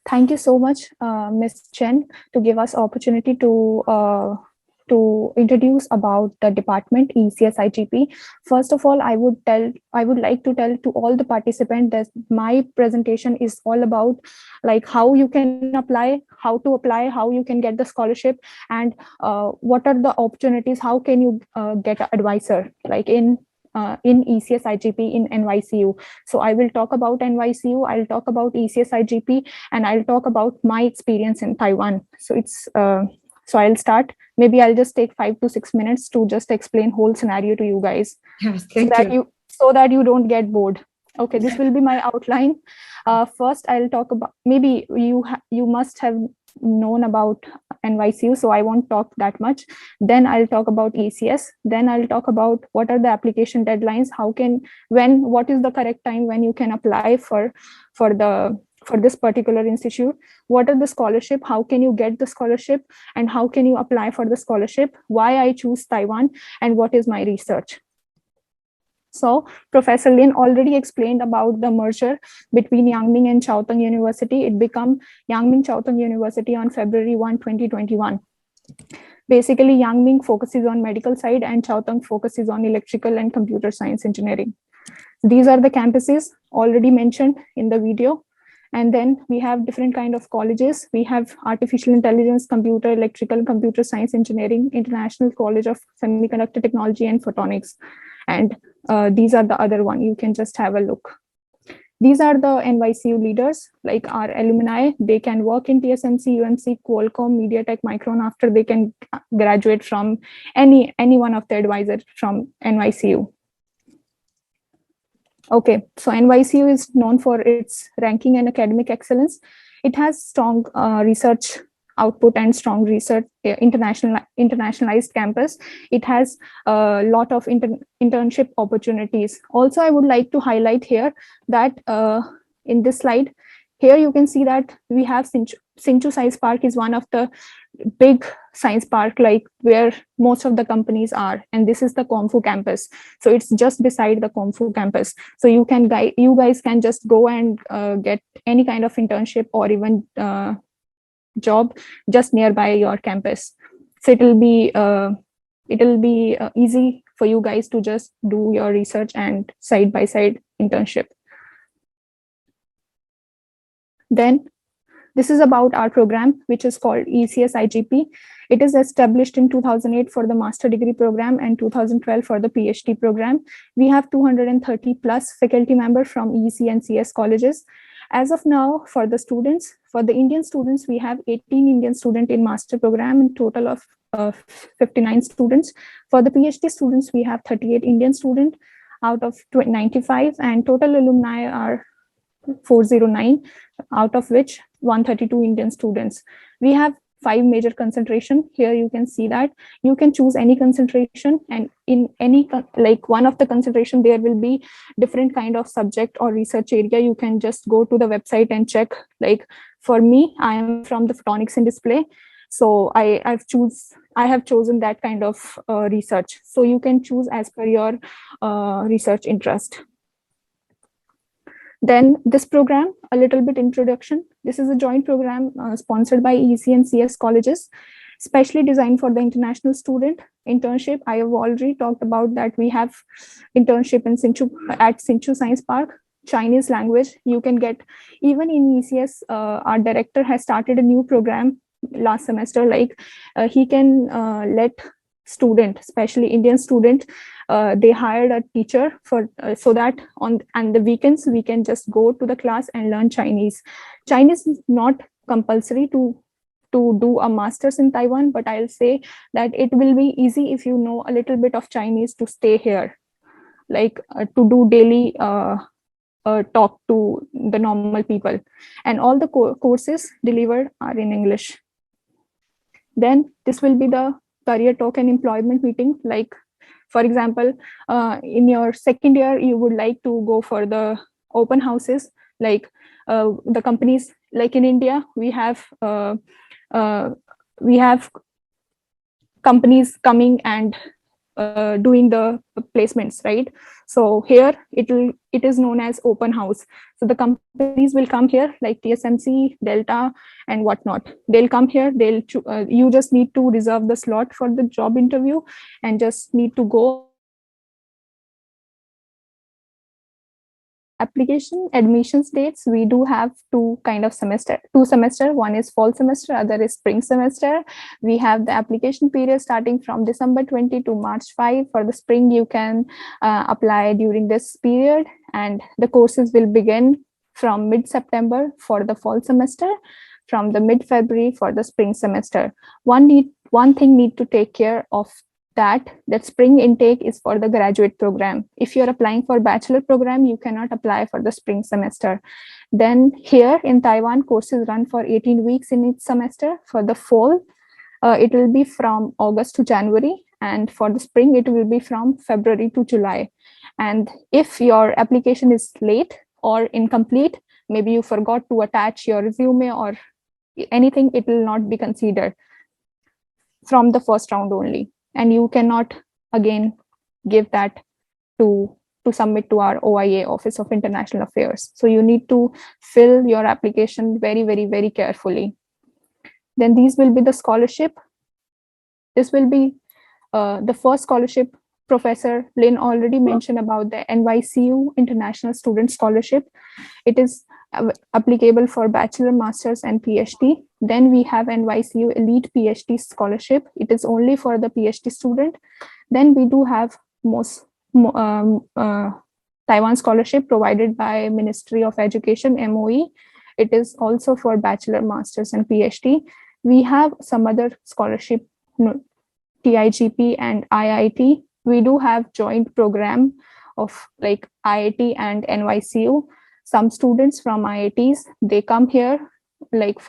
Thank you so much, Ms. Chen, to give us opportunity to introduce about the department ECSIGP. First of all, I would like to tell to all the participants that my presentation is all about like how you can apply, how you can get the scholarship, and what are the opportunities, how can you get an advisor like in ECSIGP in NYCU. So I will talk about NYCU, I'll talk about ECSIGP, and I'll talk about my experience in Taiwan. So I'll start. Maybe I'll just take 5 to 6 minutes to just explain whole scenario to you guys, Yes, thank you. so that you don't get bored. Okay, this will be my outline. First, I'll talk about, maybe you must have known about NYCU, so I won't talk that much. Then I'll talk about ECS. Then I'll talk about what are the application deadlines, what is the correct time when you can apply for this particular institute, what are the scholarship, how can you get the scholarship, and how can you apply for the scholarship, why I choose Taiwan, and what is my research. So Professor Lin already explained about the merger between Yangming and Chiao Tung University. It became Yangming Chiao Tung University on February 1, 2021. Basically, Yangming focuses on medical side and Chiao Tung focuses on electrical and computer science engineering. These are the campuses already mentioned in the video. And then we have different kind of colleges. We have artificial intelligence, computer, electrical, computer science engineering, International College of Semiconductor Technology and Photonics. And these are the other one. You can just have a look. These are the NYCU leaders, like our alumni. They can work in TSMC, UMC, Qualcomm, MediaTek, Micron after they can graduate from any one of the advisors from NYCU. Okay, so NYCU is known for its ranking and academic excellence. It has strong research output and strong research internationalized campus. It has a lot of internship opportunities. Also, I would like to highlight here that in this slide, here you can see that we have Hsinchu Science Park is one of the big science park, like where most of the companies are, and this is the Kongfu campus. So it's just beside the Kongfu campus. So you guys can just go and get any kind of internship or even job just nearby your campus. So it'll be easy for you guys to just do your research and side by side internship. Then this is about our program, which is called ECSIGP. It is established in 2008 for the master degree program and 2012 for the PhD program. We have 230 plus faculty members from EC and CS colleges. As of now, for the students, for the Indian students, we have 18 Indian students in master program, in total of 59 students. For the PhD students, we have 38 Indian students out of 95, and total alumni are 409, out of which 132 Indian students. We have 5 major concentration. Here you can see that you can choose any concentration, and in any like one of the concentration there will be different kind of subject or research area. You can just go to the website and check. Like for me, I am from the photonics and display, so I have chosen that kind of research. So you can choose as per your research interest. Then this program, a little bit introduction. This is a joint program sponsored by EC and CS colleges, specially designed for the international student. Internship, I have already talked about that. We have internship in Hsinchu Science Park. Chinese language, you can get, even in ECS, our director has started a new program last semester, like he can let student, especially Indian student, they hired a teacher for so that on the weekends we can just go to the class and learn Chinese. Chinese is not compulsory to do a master's in Taiwan, but I'll say that it will be easy if you know a little bit of Chinese to stay here, like to do daily talk to the normal people, and all the courses delivered are in English. Then this will be the career talk and employment meeting. Like for example, in your second year, you would like to go for the open houses, like the companies, like in India, we have companies coming and doing the placements, right? So here it is known as open house. So the companies will come here like TSMC, Delta, and whatnot. They'll come here. You just need to reserve the slot for the job interview and just need to go and application admissions dates. We do have two semester. One is fall semester, other is spring semester. We have the application period starting from December 20 to March 5. For the spring, you can apply during this period, and the courses will begin from mid-September for the fall semester, from the mid-February for the spring semester. One thing need to take care of, that spring intake is for the graduate program. If you're applying for bachelor program, you cannot apply for the spring semester. Then here in Taiwan, courses run for 18 weeks in each semester. For the fall, it will be from August to January, and for the spring, it will be from February to July. And if your application is late or incomplete, maybe you forgot to attach your resume or anything, it will not be considered from the first round only, and you cannot again give that to submit to our OIA, Office of International Affairs. So you need to fill your application very, very, very carefully. Then these will be the scholarship. This will be the first scholarship. Professor Lin already mentioned about the NYCU International Student Scholarship. It is applicable for bachelor, master's, and PhD. Then we have NYCU Elite PhD Scholarship. It is only for the PhD student. Then we do have Taiwan Scholarship provided by Ministry of Education, MOE. It is also for bachelor, master's, and PhD. We have some other scholarship, TIGP and IIT. We do have joint program of like IIT and NYCU. Some students from IITs, they come here like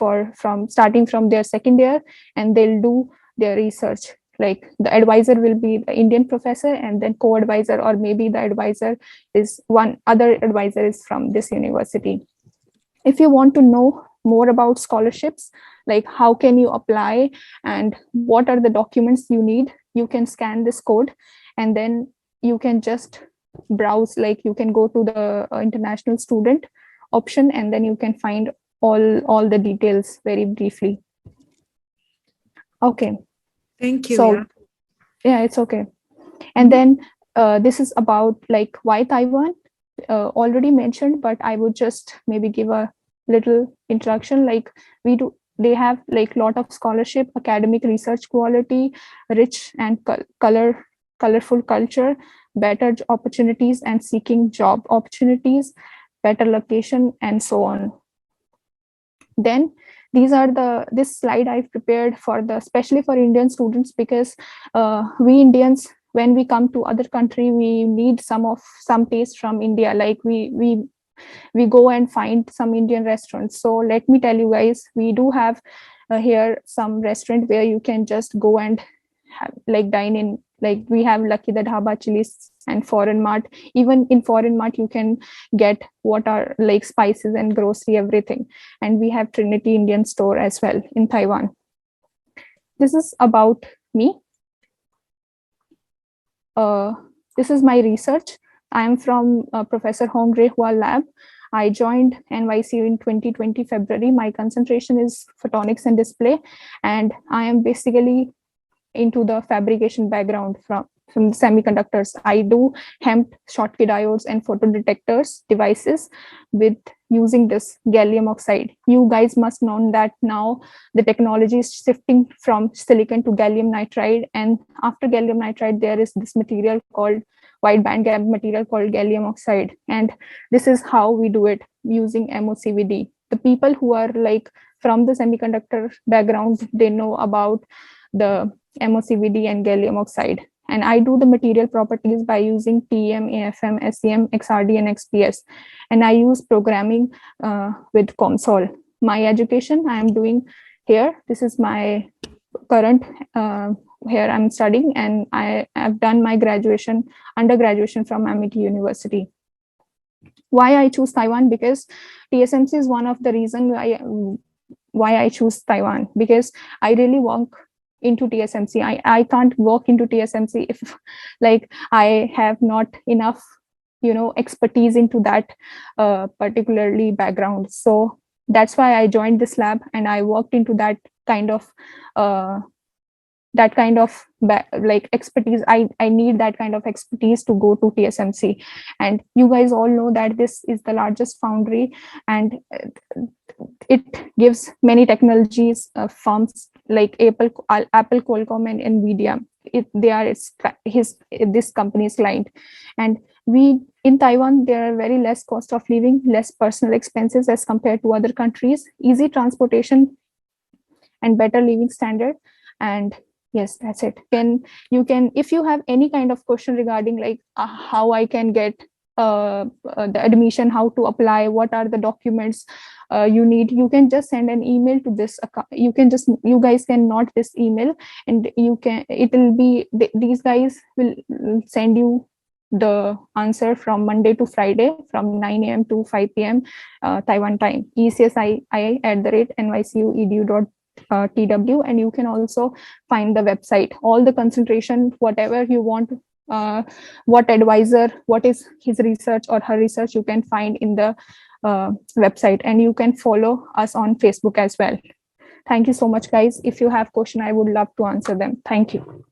starting from their second year, and they'll do their research. Like the advisor will be the Indian professor, and then co-advisor, or maybe the advisor is one other advisor is from this university. If you want to know more about scholarships, like how can you apply and what are the documents you need, you can scan this code, and then you can just browse, like you can go to the international student option, and then you can find all the details very briefly. Okay. Thank you. So yeah, it's okay. And then this is about like why Taiwan, already mentioned, but I would just maybe give a little introduction. Like they have like lot of scholarship, academic research quality, rich and colorful culture, better opportunities and seeking job opportunities, better location, and so on. Then this slide I've prepared for especially for Indian students, because we Indians, when we come to other country, we need some taste from India. Like we go and find some Indian restaurants. So let me tell you guys, we do have here some restaurant where you can just go and dine in. Like we have Lucky the Dhaba, Chili's, and Foreign Mart. Even in Foreign Mart, you can get what are like spices and grocery, everything. And we have Trinity Indian Store as well in Taiwan. This is about me. This is my research. I am from Professor Hong Rui Hua lab. I joined NYCU in 2020 February. My concentration is photonics and display, and I am basically into the fabrication background from the semiconductors. I do hemp Schottky diodes and photodetectors devices with using this gallium oxide. You guys must know that now the technology is shifting from silicon to gallium nitride, and after gallium nitride there is this material called wide bandgap material called gallium oxide, and this is how we do it using MOCVD. The people who are like from the semiconductor background, they know about the MOCVD and gallium oxide. And I do the material properties by using TEM, AFM, SEM, XRD, and XPS. And I use programming with COMSOL. My education I am doing here. This is my current, here I'm studying, and I have done my undergraduation from Amity University. Why I choose Taiwan? Because TSMC is one of the reasons why I choose Taiwan, because I really into TSMC. I can't work into TSMC if like I have not enough, expertise into that particularly background. So that's why I joined this lab and I worked into kind of uh, that kind of like expertise. I need that kind of expertise to go to TSMC. And you guys all know that this is the largest foundry, and it gives many technologies firms like Apple, Qualcomm, and Nvidia. They are this company's client. And we in Taiwan, there are very less cost of living, less personal expenses as compared to other countries, easy transportation, and better living standard. And yes, that's it. You can, if you have any kind of question regarding like how I can get the admission, how to apply, what are the documents you need, you can just send an email to this account. You guys can note this email, and it will be, these guys will send you the answer from Monday to Friday from 9 a.m. to 5 p.m. Taiwan time, ECSI@nycu.edu.tw. And you can also find the website, all the concentration, whatever you want, what advisor, what is his research or her research, you can find in the website. And you can follow us on Facebook as well. Thank you so much, guys. If you have question, I would love to answer them. Thank you.